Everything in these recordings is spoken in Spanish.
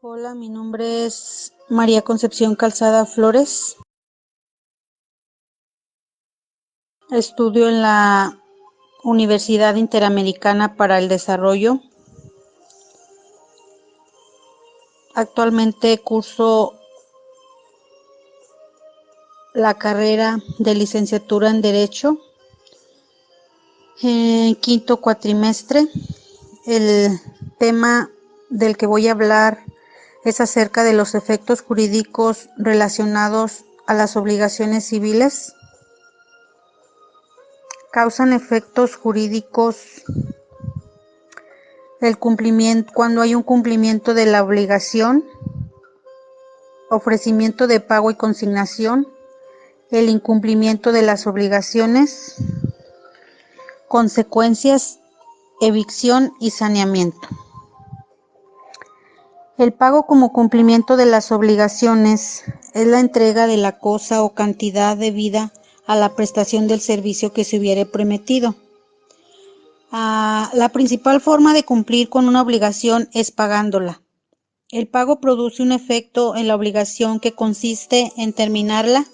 Hola, mi nombre es María Concepción Calzada Flores. Estudio en la Universidad Interamericana para el Desarrollo. Actualmente curso la carrera de licenciatura en Derecho en quinto cuatrimestre. El tema del que voy a hablar es acerca de los efectos jurídicos relacionados a las obligaciones civiles. Causan efectos jurídicos el cumplimiento, cuando hay un cumplimiento de la obligación, ofrecimiento de pago y consignación, el incumplimiento de las obligaciones, consecuencias, evicción y saneamiento. El pago como cumplimiento de las obligaciones es la entrega de la cosa o cantidad debida a la prestación del servicio que se hubiere prometido. La principal forma de cumplir con una obligación es pagándola. El pago produce un efecto en la obligación que consiste en terminarla.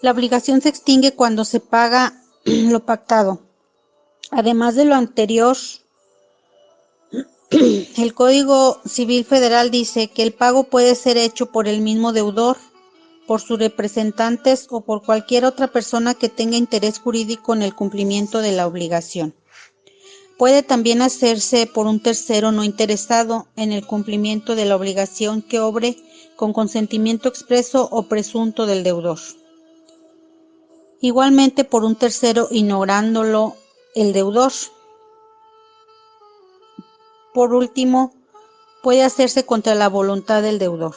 La obligación se extingue cuando se paga lo pactado. Además de lo anterior, el Código Civil Federal dice que el pago puede ser hecho por el mismo deudor, por sus representantes o por cualquier otra persona que tenga interés jurídico en el cumplimiento de la obligación. Puede también hacerse por un tercero no interesado en el cumplimiento de la obligación que obre con consentimiento expreso o presunto del deudor. Igualmente por un tercero ignorándolo el deudor. Por último, puede hacerse contra la voluntad del deudor.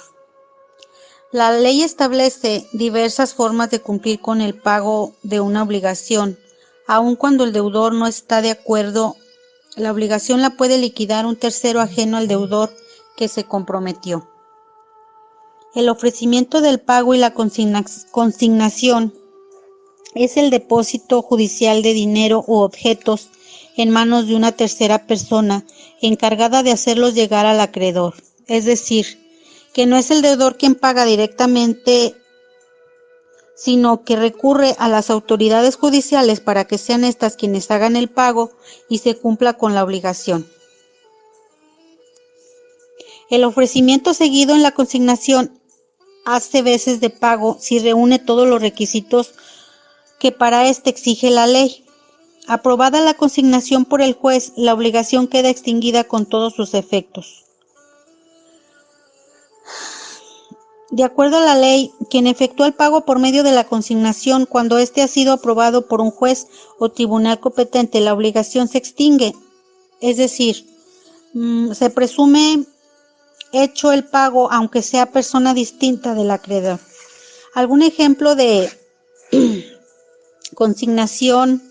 La ley establece diversas formas de cumplir con el pago de una obligación, aun cuando el deudor no está de acuerdo. La obligación la puede liquidar un tercero ajeno al deudor que se comprometió. El ofrecimiento del pago y la consignación es el depósito judicial de dinero u objetos en manos de una tercera persona encargada de hacerlos llegar al acreedor. Es decir, que no es el deudor quien paga directamente, sino que recurre a las autoridades judiciales para que sean estas quienes hagan el pago y se cumpla con la obligación. El ofrecimiento seguido en la consignación hace veces de pago si reúne todos los requisitos que para este exige la ley. Aprobada la consignación por el juez, la obligación queda extinguida con todos sus efectos. De acuerdo a la ley, quien efectúa el pago por medio de la consignación, cuando éste ha sido aprobado por un juez o tribunal competente, la obligación se extingue. Es decir, se presume hecho el pago aunque sea persona distinta del acreedor. Algún ejemplo de consignación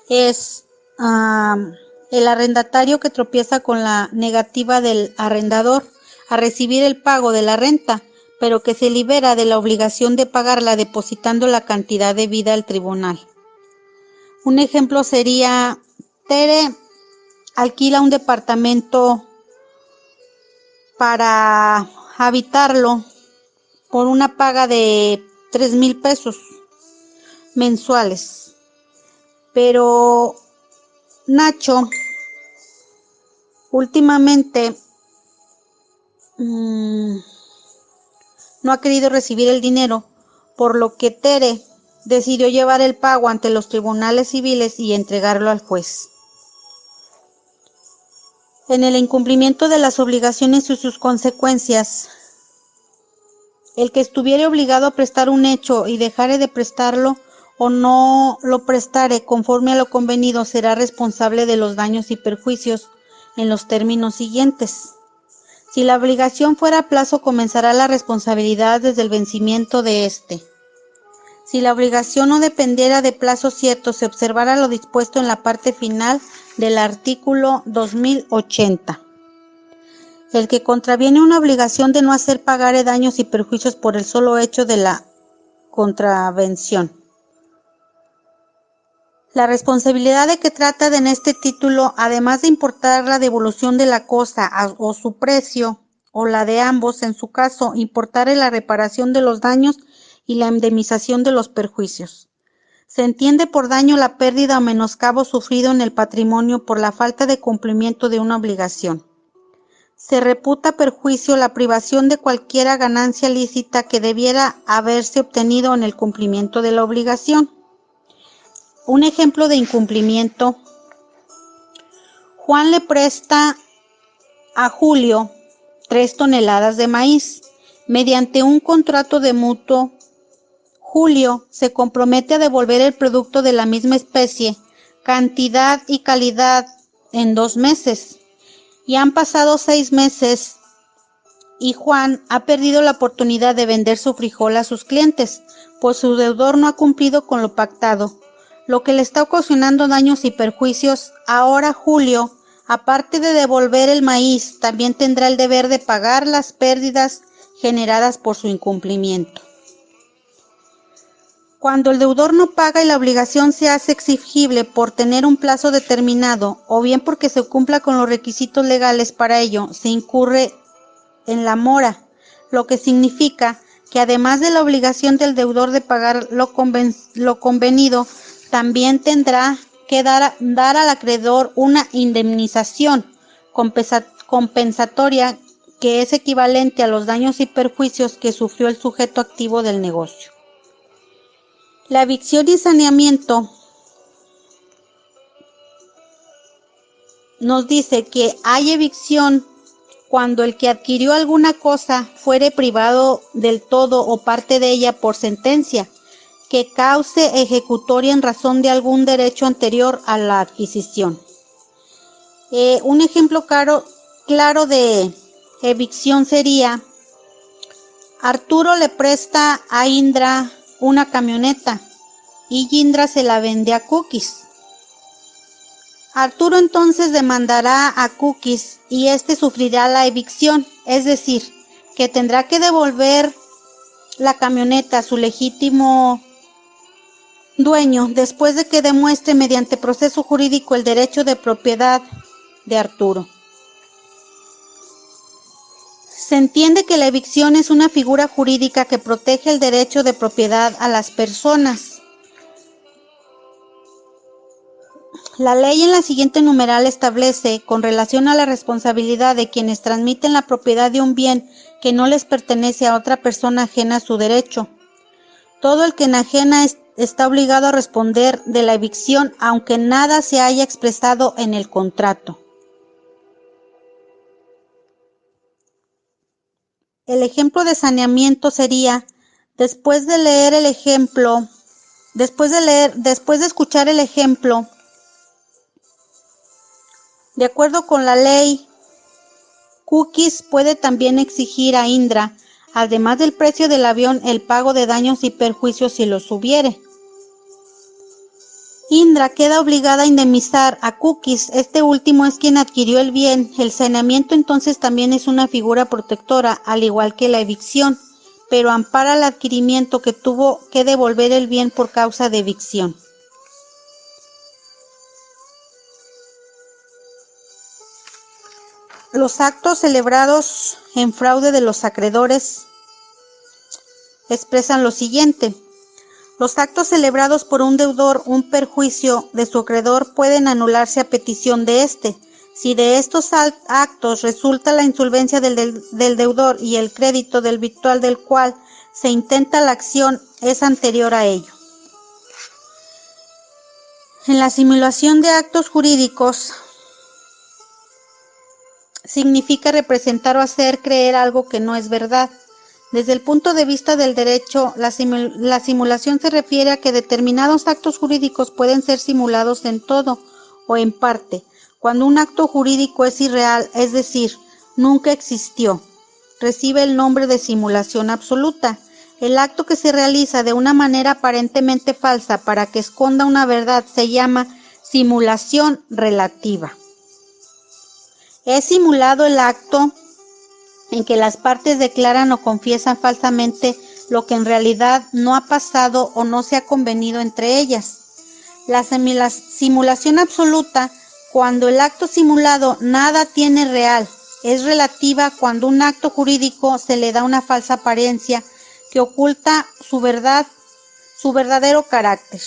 es el arrendatario que tropieza con la negativa del arrendador a recibir el pago de la renta, pero que se libera de la obligación de pagarla depositando la cantidad debida al tribunal. Un ejemplo sería: Tere alquila un departamento para habitarlo por una paga de 3,000 pesos mensuales, pero Nacho últimamente no ha querido recibir el dinero, por lo que Tere decidió llevar el pago ante los tribunales civiles y entregarlo al juez. En el incumplimiento de las obligaciones y sus consecuencias, el que estuviere obligado a prestar un hecho y dejare de prestarlo o no lo prestare conforme a lo convenido será responsable de los daños y perjuicios en los términos siguientes. Si la obligación fuera a plazo, comenzará la responsabilidad desde el vencimiento de éste. Si la obligación no dependiera de plazo cierto, se observara lo dispuesto en la parte final del artículo 2080. El que contraviene una obligación de no hacer pagare daños y perjuicios por el solo hecho de la contravención. La responsabilidad de que trata en este título, además de importar la devolución de la cosa o su precio o la de ambos, en su caso, importare la reparación de los daños y la indemnización de los perjuicios. Se entiende por daño la pérdida o menoscabo sufrido en el patrimonio por la falta de cumplimiento de una obligación. Se reputa perjuicio la privación de cualquiera ganancia lícita que debiera haberse obtenido en el cumplimiento de la obligación. Un ejemplo de incumplimiento: Juan le presta a Julio 3 toneladas de maíz. Mediante un contrato de mutuo, Julio se compromete a devolver el producto de la misma especie, cantidad y calidad en 2 meses. Y han pasado 6 meses y Juan ha perdido la oportunidad de vender su frijol a sus clientes, pues su deudor no ha cumplido con lo pactado, lo que le está ocasionando daños y perjuicios. Ahora Julio, aparte de devolver el maíz, también tendrá el deber de pagar las pérdidas generadas por su incumplimiento. Cuando el deudor no paga y la obligación se hace exigible por tener un plazo determinado o bien porque se cumpla con los requisitos legales para ello, se incurre en la mora, lo que significa que además de la obligación del deudor de pagar lo convenido, también tendrá que dar al acreedor una indemnización compensatoria que es equivalente a los daños y perjuicios que sufrió el sujeto activo del negocio. La evicción y saneamiento nos dice que hay evicción cuando el que adquirió alguna cosa fuere privado del todo o parte de ella por sentencia que cause ejecutoria en razón de algún derecho anterior a la adquisición. Un ejemplo claro de evicción sería: Arturo le presta a Indra una camioneta y Indra se la vende a Cookies. Arturo entonces demandará a Cookies y éste sufrirá la evicción, es decir, que tendrá que devolver la camioneta a su legítimo dueño después de que demuestre mediante proceso jurídico el derecho de propiedad de Arturo. Se entiende que la evicción es una figura jurídica que protege el derecho de propiedad a las personas. La ley en la siguiente numeral establece, con relación a la responsabilidad de quienes transmiten la propiedad de un bien que no les pertenece a otra persona ajena a su derecho. Todo el que enajena está obligado a responder de la evicción, aunque nada se haya expresado en el contrato. El ejemplo de saneamiento sería: después de escuchar el ejemplo, de acuerdo con la ley, Cookies puede también exigir a Indra, además del precio del avión, el pago de daños y perjuicios si los hubiere. Indra queda obligada a indemnizar a Cookies, este último es quien adquirió el bien. El saneamiento entonces también es una figura protectora, al igual que la evicción, pero ampara el adquirimiento que tuvo que devolver el bien por causa de evicción. Los actos celebrados en fraude de los acreedores expresan lo siguiente: los actos celebrados por un deudor un perjuicio de su acreedor pueden anularse a petición de éste. Si de estos actos resulta la insolvencia del deudor y el crédito del virtual del cual se intenta la acción es anterior a ello. En la simulación de actos jurídicos significa representar o hacer creer algo que no es verdad. Desde el punto de vista del derecho, la simulación se refiere a que determinados actos jurídicos pueden ser simulados en todo o en parte. Cuando un acto jurídico es irreal, es decir, nunca existió, recibe el nombre de simulación absoluta. El acto que se realiza de una manera aparentemente falsa para que esconda una verdad se llama simulación relativa. Es simulado el acto en que las partes declaran o confiesan falsamente lo que en realidad no ha pasado o no se ha convenido entre ellas. La simulación absoluta, cuando el acto simulado nada tiene real, es relativa cuando un acto jurídico se le da una falsa apariencia que oculta su verdadero carácter.